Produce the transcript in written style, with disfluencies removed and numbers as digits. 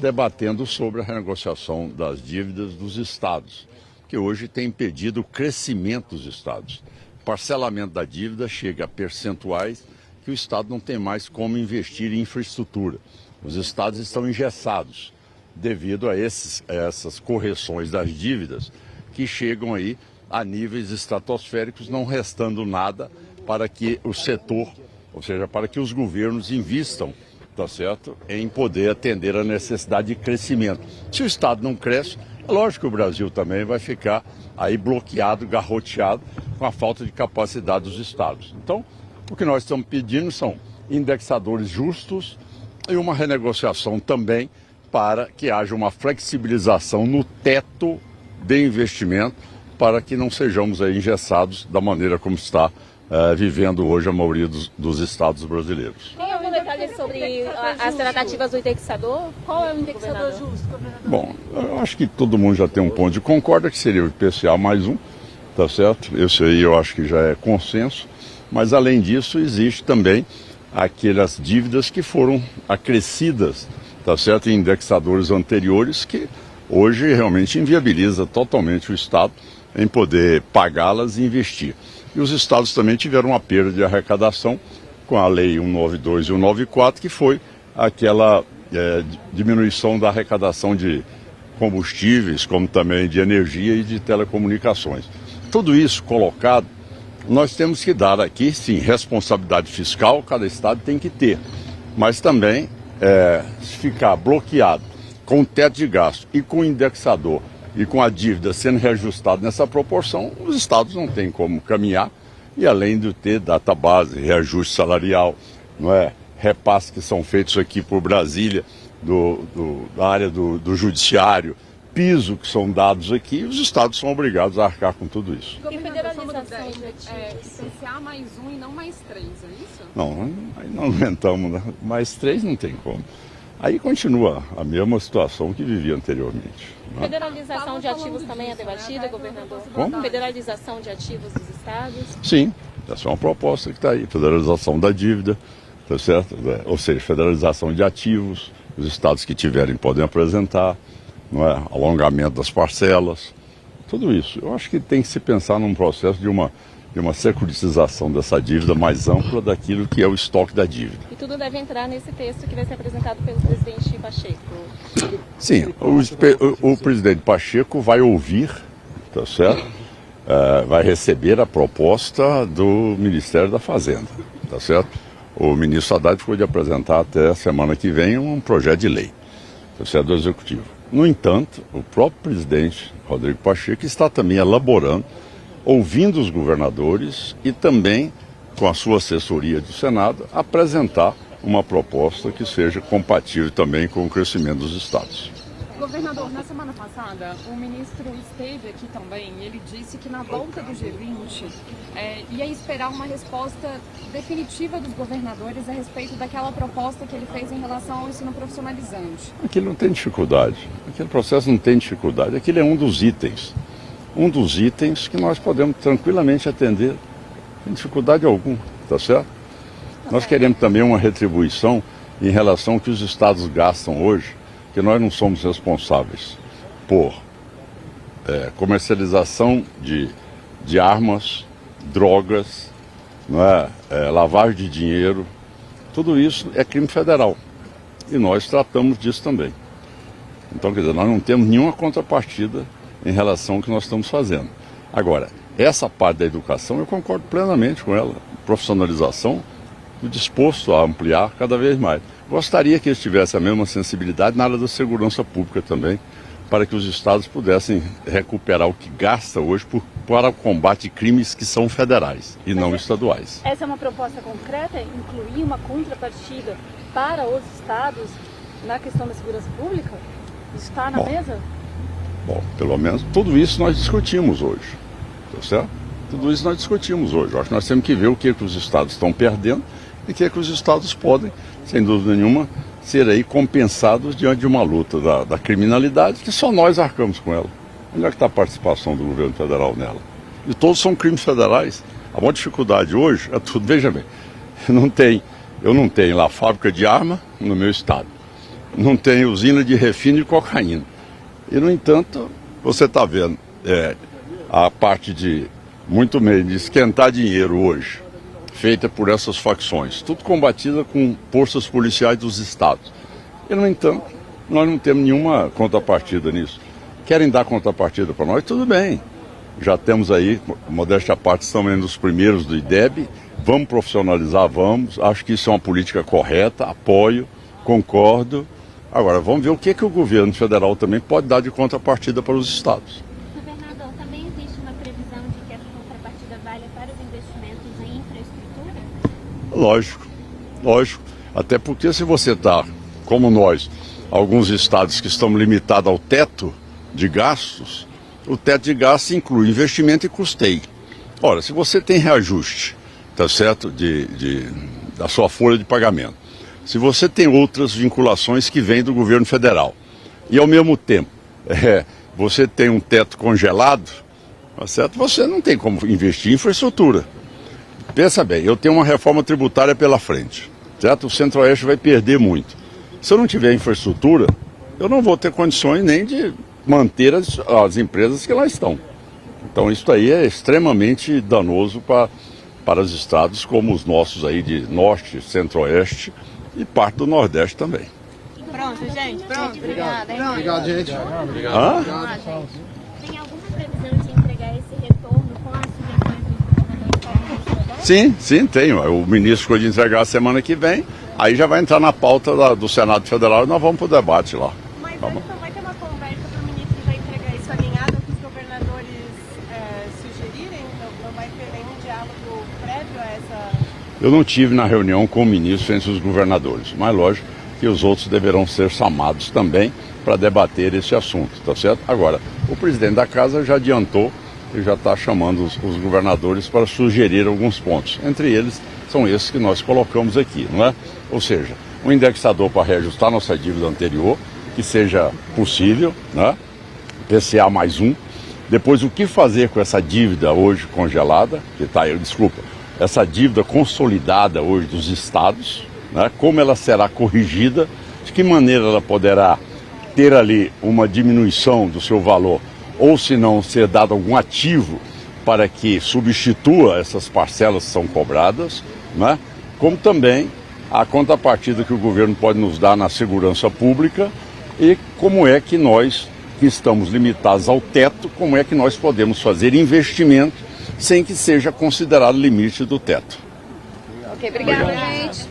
debatendo sobre a renegociação das dívidas dos estados, que hoje tem impedido o crescimento dos estados. O parcelamento da dívida chega a percentuais que o estado não tem mais como investir em infraestrutura. Os estados estão engessados devido a essas correções das dívidas que chegam aí a níveis estratosféricos, não restando nada para que o setor, ou seja, para que os governos invistam, tá certo, em poder atender a necessidade de crescimento. Se o estado não cresce, é lógico que o Brasil também vai ficar aí bloqueado, garroteado com a falta de capacidade dos estados. Então, o que nós estamos pedindo são indexadores justos e uma renegociação também para que haja uma flexibilização no teto de investimento para que não sejamos aí engessados da maneira como está vivendo hoje a maioria dos estados brasileiros. Tem algum detalhe sobre as tratativas do indexador? Qual é o indexador justo, governador? Bom, eu acho que todo mundo já tem um ponto de concorda, que seria o IPCA mais um, tá certo? Esse aí eu acho que já é consenso, mas além disso existe também aquelas dívidas que foram acrescidas, tá certo, em indexadores anteriores, que hoje realmente inviabiliza totalmente o Estado em poder pagá-las e investir. E os estados também tiveram uma perda de arrecadação com a Lei 192 e 194, que foi aquela diminuição da arrecadação de combustíveis, como também de energia e de telecomunicações. Tudo isso colocado, nós temos que dar aqui, sim, responsabilidade fiscal, cada estado tem que ter, mas também se ficar bloqueado com o teto de gasto e com o indexador e com a dívida sendo reajustada nessa proporção, os estados não têm como caminhar, e além de ter database, reajuste salarial, não é? Repasses que são feitos aqui por Brasília, da área do judiciário, piso que são dados aqui, os estados são obrigados a arcar com tudo isso. E federalização IPCA mais um e não mais três, é isso? Não, aí não aumentamos, né? Mais três não tem como. Aí continua a mesma situação que vivia anteriormente. Né? Federalização de ativos também é debatida, governador? Como? Federalização de ativos dos estados? Sim, essa é uma proposta que está aí. Federalização da dívida, tá certo? Ou seja, federalização de ativos, os estados que tiverem podem apresentar, não é? Alongamento das parcelas, tudo isso. Eu acho que tem que se pensar num processo de uma securitização dessa dívida mais ampla daquilo que é o estoque da dívida. E tudo deve entrar nesse texto que vai ser apresentado pelo presidente Pacheco? Sim, o presidente Pacheco vai ouvir, tá certo? Vai receber a proposta do Ministério da Fazenda, tá certo? O ministro Haddad ficou de apresentar até a semana que vem um projeto de lei, tá certo, do Executivo. No entanto, o próprio presidente Rodrigo Pacheco está também elaborando, ouvindo os governadores e também, com a sua assessoria do Senado, apresentar uma proposta que seja compatível também com o crescimento dos estados. Governador, na semana passada, o ministro esteve aqui também e ele disse que na volta do G20 ia esperar uma resposta definitiva dos governadores a respeito daquela proposta que ele fez em relação ao ensino profissionalizante. Aquilo não tem dificuldade, aquele processo não tem dificuldade, aquilo é um dos itens que nós podemos tranquilamente atender, sem dificuldade alguma, tá certo? Nós queremos também uma retribuição em relação ao que os estados gastam hoje, que nós não somos responsáveis por comercialização de armas, drogas, não é? Lavagem de dinheiro, tudo isso é crime federal e nós tratamos disso também. Então, quer dizer, nós não temos nenhuma contrapartida em relação ao que nós estamos fazendo. Agora, essa parte da educação eu concordo plenamente com ela, profissionalização, disposto a ampliar cada vez mais. Gostaria que eles tivessem a mesma sensibilidade na área da segurança pública também, para que os estados pudessem recuperar o que gasta hoje para o combate de crimes que são federais e não estaduais. Essa é uma proposta concreta, incluir uma contrapartida para os estados na questão da segurança pública? Está na mesa? Bom, pelo menos tudo isso nós discutimos hoje, tá certo? Tudo isso nós discutimos hoje. Eu acho que nós temos que ver o que os estados estão perdendo e o que os estados podem, sem dúvida nenhuma, ser aí compensados diante de uma luta da criminalidade que só nós arcamos com ela. Onde é que está a participação do governo federal nela? E todos são crimes federais. A maior dificuldade hoje é tudo. Veja bem, eu não tenho lá fábrica de arma no meu estado. não tem usina de refino de cocaína. E, no entanto, você está vendo a parte de muito meio de esquentar dinheiro hoje, feita por essas facções, tudo combatida com forças policiais dos estados. E, no entanto, nós não temos nenhuma contrapartida nisso. Querem dar contrapartida para nós? Tudo bem. Já temos aí, modéstia à parte, estamos entre os primeiros do IDEB, vamos profissionalizar, vamos. Acho que isso é uma política correta, apoio, concordo. Agora, vamos ver o que o governo federal também pode dar de contrapartida para os estados. Governador, também existe uma previsão de que essa contrapartida valha para os investimentos em infraestrutura? Lógico, lógico. Até porque se você está, como nós, alguns estados que estão limitados ao teto de gastos, o teto de gastos inclui investimento e custeio. Ora, se você tem reajuste, tá certo, da sua folha de pagamento, se você tem outras vinculações que vêm do governo federal e, ao mesmo tempo, você tem um teto congelado, tá certo? Você não tem como investir em infraestrutura. Pensa bem, eu tenho uma reforma tributária pela frente, certo? O Centro-Oeste vai perder muito. Se eu não tiver infraestrutura, eu não vou ter condições nem de manter as empresas que lá estão. Então isso aí é extremamente danoso para os estados como os nossos aí de Norte, Centro-Oeste e parte do Nordeste também. Pronto, gente. Pronto. Obrigada. Obrigado, gente. Hã? Tem alguma previsão de entregar esse retorno com as sugestões dos governadores? Sim, tem. O ministro ficou de entregar a semana que vem, aí já vai entrar na pauta do Senado Federal e nós vamos para o debate lá. Mas então vai ter uma conversa para o ministro já entregar isso alinhado ao que os governadores sugerirem? Não vai ter nenhum diálogo prévio a essa... Eu não tive na reunião com o ministro entre os governadores, mas lógico que os outros deverão ser chamados também para debater esse assunto, tá certo? Agora, o presidente da casa já adiantou e já está chamando os governadores para sugerir alguns pontos. Entre eles são esses que nós colocamos aqui, não é? Ou seja, um indexador para reajustar nossa dívida anterior, que seja possível, né? PCA mais um. Depois, o que fazer com essa dívida hoje congelada, que está aí, desculpa, essa dívida consolidada hoje dos estados, né? Como ela será corrigida, de que maneira ela poderá ter ali uma diminuição do seu valor, ou se não ser dado algum ativo para que substitua essas parcelas que são cobradas, né? Como também a contrapartida que o governo pode nos dar na segurança pública e como é que nós, que estamos limitados ao teto, como é que nós podemos fazer investimento sem que seja considerado limite do teto. Ok, obrigada, gente.